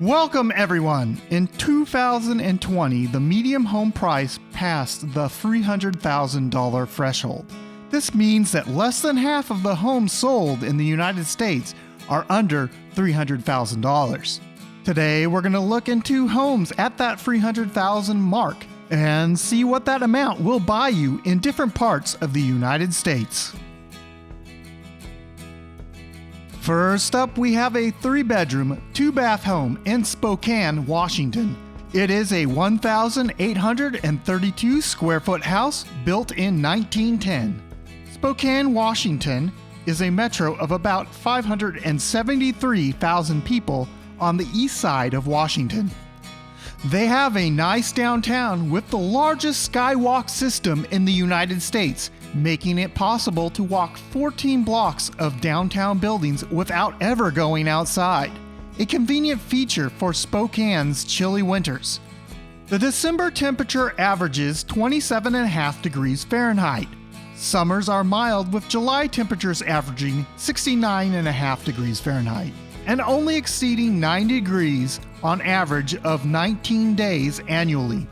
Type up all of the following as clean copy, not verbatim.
Welcome everyone! In 2020, the median home price passed the $300,000 threshold. This means that less than half of the homes sold in the United States are under $300,000. Today, we're going to look into homes at that $300,000 mark and see what that amount will buy you in different parts of the United States. First up, we have a 3-bedroom, 2-bath home in Spokane, Washington. It is a 1,832 square foot house built in 1910. Spokane, Washington is a metro of about 573,000 people on the east side of Washington. They have a nice downtown with the largest skywalk system in the United States, making it possible to walk 14 blocks of downtown buildings without ever going outside. A convenient feature for Spokane's chilly winters. The December temperature averages 27.5 degrees Fahrenheit. Summers are mild with July temperatures averaging 69.5 degrees Fahrenheit and only exceeding 90 degrees on average of 19 days annually.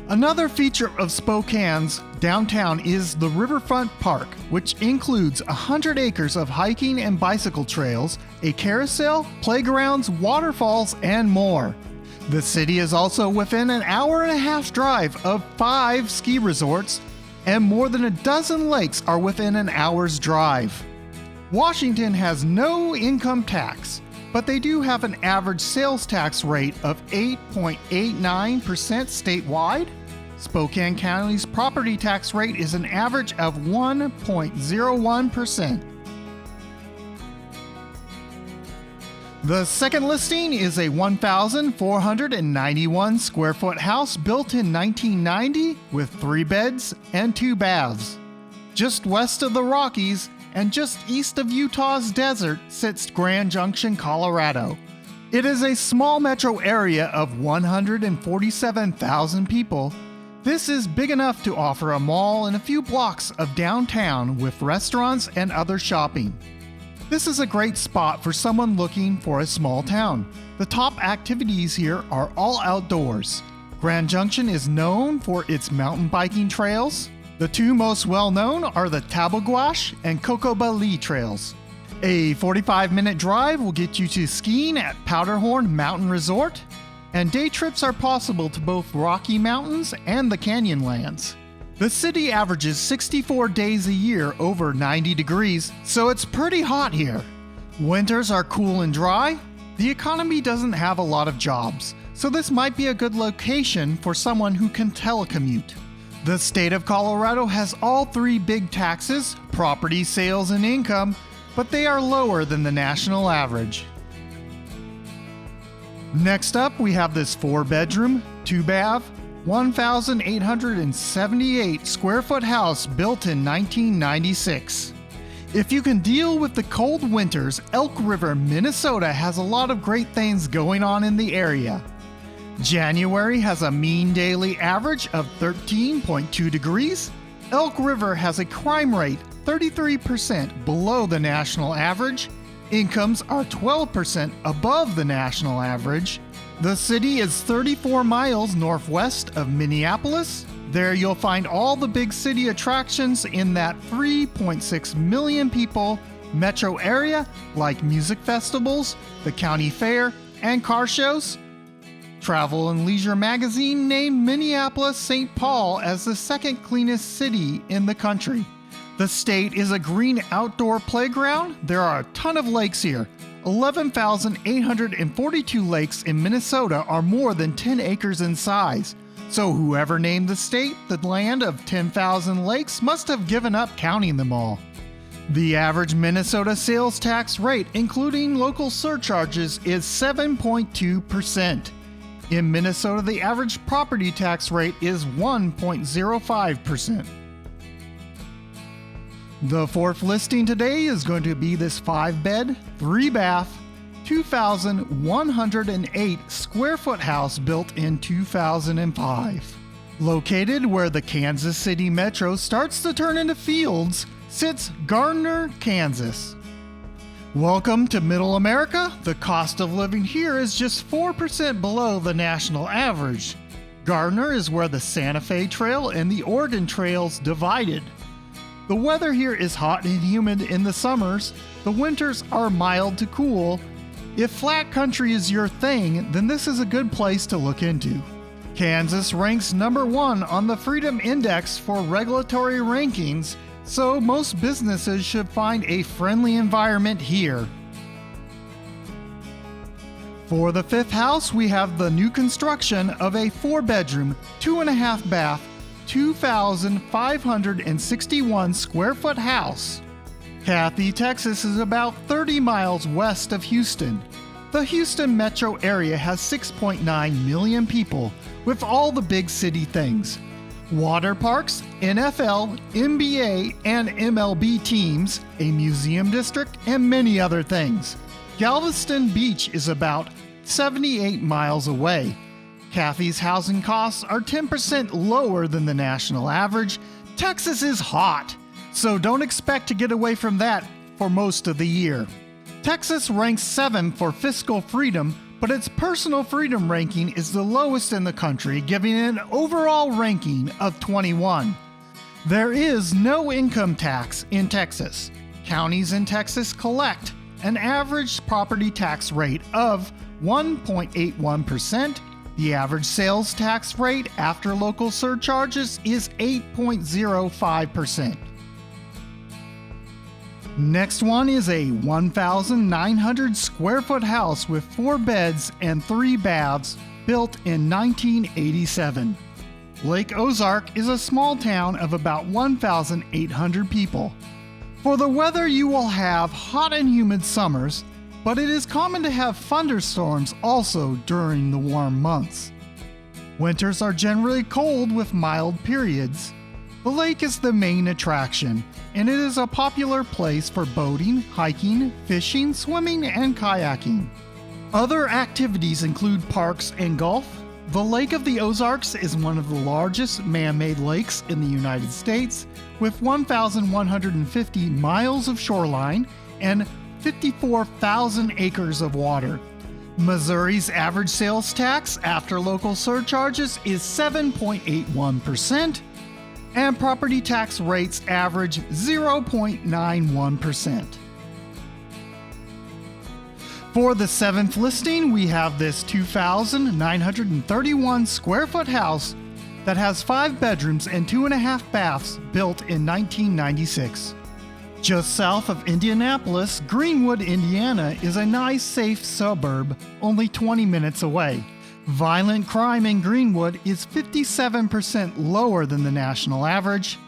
Another feature of Spokane's downtown is the Riverfront Park, which includes 100 acres of hiking and bicycle trails, a carousel, playgrounds, waterfalls, and more. The city is also within an hour-and-a-half drive of 5 ski resorts, and more than a dozen lakes are within an hour's drive. Washington has no income tax, but they do have an average sales tax rate of 8.89% statewide. Spokane County's property tax rate is an average of 1.01%. The second listing is a 1,491 square foot house built in 1990 with 3 beds and 2 baths. Just west of the Rockies and just east of Utah's desert sits Grand Junction, Colorado. It is a small metro area of 147,000 people. This is big enough to offer a mall and a few blocks of downtown with restaurants and other shopping. This is a great spot for someone looking for a small town. The top activities here are all outdoors. Grand Junction is known for its mountain biking trails. The 2 most well-known are the Tabogwash and Kokobali trails. A 45-minute drive will get you to skiing at Powderhorn Mountain Resort, and day trips are possible to both Rocky Mountains and the Canyonlands. The city averages 64 days a year over 90 degrees, so it's pretty hot here. Winters are cool and dry. The economy doesn't have a lot of jobs, so this might be a good location for someone who can telecommute. The state of Colorado has all 3 big taxes, property, sales, and income, but they are lower than the national average. Next up, we have this 4-bedroom, 2-bath, 1,878 square foot house built in 1996. If you can deal with the cold winters, Elk River, Minnesota has a lot of great things going on in the area. January has a mean daily average of 13.2 degrees. Elk River has a crime rate 33% below the national average. Incomes are 12% above the national average. The city is 34 miles northwest of Minneapolis. There you'll find all the big city attractions in that 3.6 million people metro area, like music festivals, the county fair, and car shows. Travel and Leisure magazine named Minneapolis-St. Paul as the second cleanest city in the country. The state is a green outdoor playground. There are a ton of lakes here. 11,842 lakes in Minnesota are more than 10 acres in size. So whoever named the state the land of 10,000 lakes must have given up counting them all. The average Minnesota sales tax rate, including local surcharges, is 7.2%. In Minnesota, the average property tax rate is 1.05%. The 4th listing today is going to be this 5-bed, 3-bath, 2,108 square foot house built in 2005. Located where the Kansas City Metro starts to turn into fields, sits Gardner, Kansas. Welcome to Middle America. The cost of living here is just 4% below the national average. Gardner is where the Santa Fe Trail and the Oregon Trails divided. The weather here is hot and humid in the summers. The winters are mild to cool. If flat country is your thing, then this is a good place to look into. Kansas ranks number 1 on the Freedom Index for regulatory rankings, so most businesses should find a friendly environment here. For the fifth house, we have the new construction of a 4-bedroom, 2.5 bath, 2,561 square foot house. Katy, Texas is about 30 miles west of Houston. The Houston metro area has 6.9 million people, with all the big city things. Water parks, NFL, NBA, and MLB teams, a museum district, and many other things. Galveston Beach is about 78 miles away. Katy's housing costs are 10% lower than the national average. Texas is hot, so don't expect to get away from that for most of the year. Texas ranks 7 for fiscal freedom, but its personal freedom ranking is the lowest in the country, giving it an overall ranking of 21. There is no income tax in Texas. Counties in Texas collect an average property tax rate of 1.81%. The average sales tax rate after local surcharges is 8.05%. Next one is a 1,900 square foot house with 4 beds and 3 baths built in 1987. Lake Ozark is a small town of about 1,800 people. For the weather, you will have hot and humid summers, but it is common to have thunderstorms also during the warm months. Winters are generally cold with mild periods. The lake is the main attraction, and it is a popular place for boating, hiking, fishing, swimming, and kayaking. Other activities include parks and golf. The Lake of the Ozarks is one of the largest man-made lakes in the United States, with 1,150 miles of shoreline and 54,000 acres of water. Missouri's average sales tax after local surcharges is 7.81%. and property tax rates average 0.91%. For the 7th listing, we have this 2,931 square foot house that has 5 bedrooms and 2.5 baths built in 1996. Just south of Indianapolis, Greenwood, Indiana is a nice, safe suburb only 20 minutes away. Violent crime in Greenwood is 57% lower than the national average.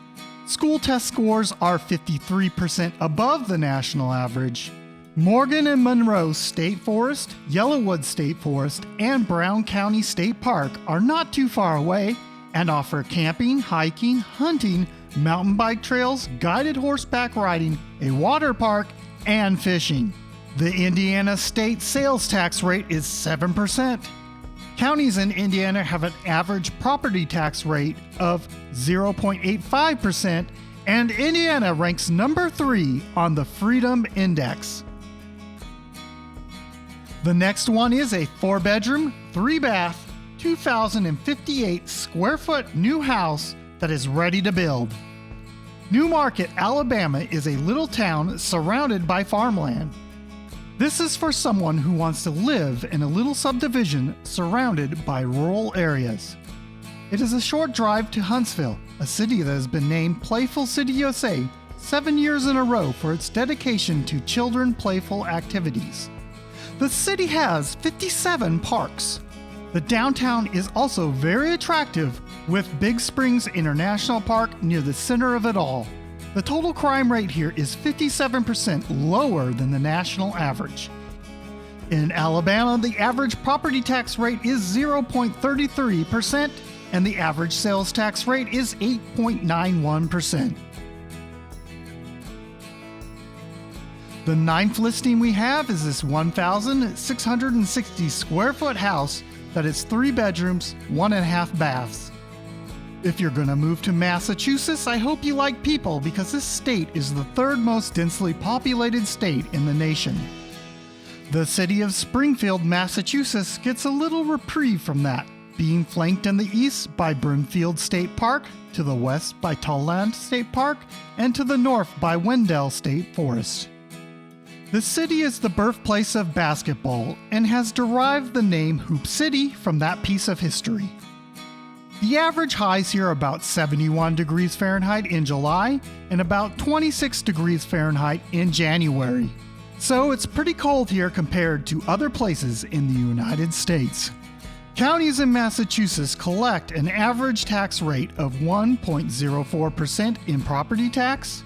School test scores are 53% above the national average. Morgan and Monroe State Forest, Yellowwood State Forest, and Brown County State Park are not too far away and offer camping, hiking, hunting, mountain bike trails, guided horseback riding, a water park, and fishing. The Indiana state sales tax rate is 7%. Counties in Indiana have an average property tax rate of 0.85%, and Indiana ranks number 3 on the Freedom Index. The next one is a 4-bedroom, 3-bath, 2,058 square foot new house that is ready to build. New Market, Alabama is a little town surrounded by farmland. This is for someone who wants to live in a little subdivision surrounded by rural areas. It is a short drive to Huntsville, a city that has been named Playful City USA 7 years in a row for its dedication to children playful activities. The city has 57 parks. The downtown is also very attractive, with Big Springs International Park near the center of it all. The total crime rate here is 57% lower than the national average. In Alabama, the average property tax rate is 0.33%, and the average sales tax rate is 8.91%. The 9th listing we have is this 1,660 square foot house that is 3 bedrooms, 1.5 baths. If you're gonna move to Massachusetts, I hope you like people because this state is the third most densely populated state in the nation. The city of Springfield, Massachusetts gets a little reprieve from that, being flanked in the east by Brimfield State Park, to the west by Tulland State Park, and to the north by Wendell State Forest. The city is the birthplace of basketball and has derived the name Hoop City from that piece of history. The average highs here are about 71 degrees Fahrenheit in July and about 26 degrees Fahrenheit in January. So it's pretty cold here compared to other places in the United States. Counties in Massachusetts collect an average tax rate of 1.04% in property tax,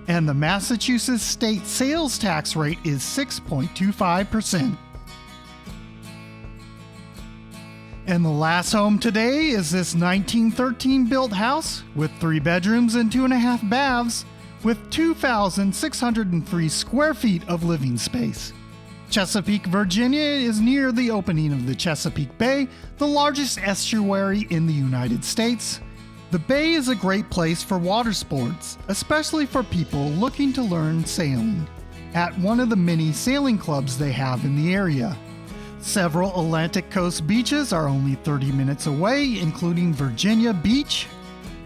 and the Massachusetts state sales tax rate is 6.25%. And the last home today is this 1913 built house with 3 bedrooms and 2.5 baths with 2,603 square feet of living space. Chesapeake, Virginia is near the opening of the Chesapeake Bay, the largest estuary in the United States. The bay is a great place for water sports, especially for people looking to learn sailing, at one of the many sailing clubs they have in the area. Several Atlantic Coast beaches are only 30 minutes away, including Virginia Beach.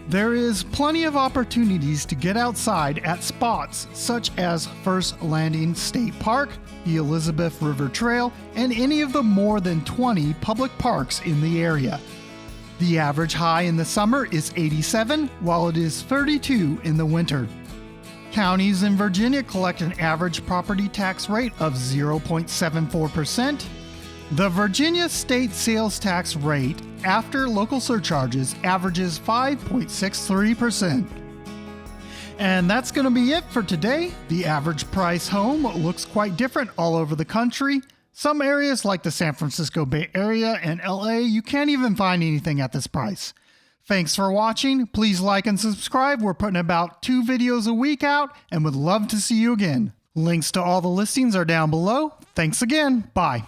There is plenty of opportunities to get outside at spots such as First Landing State Park, the Elizabeth River Trail, and any of the more than 20 public parks in the area. The average high in the summer is 87, while it is 32 in the winter. Counties in Virginia collect an average property tax rate of 0.74%. The Virginia state sales tax rate after local surcharges averages 5.63%. And that's going to be it for today. The average price home looks quite different all over the country. Some areas like the San Francisco Bay Area and LA, you can't even find anything at this price. Thanks for watching. Please like and subscribe. We're putting about 2 videos a week out and would love to see you again. Links to all the listings are down below. Thanks again. Bye.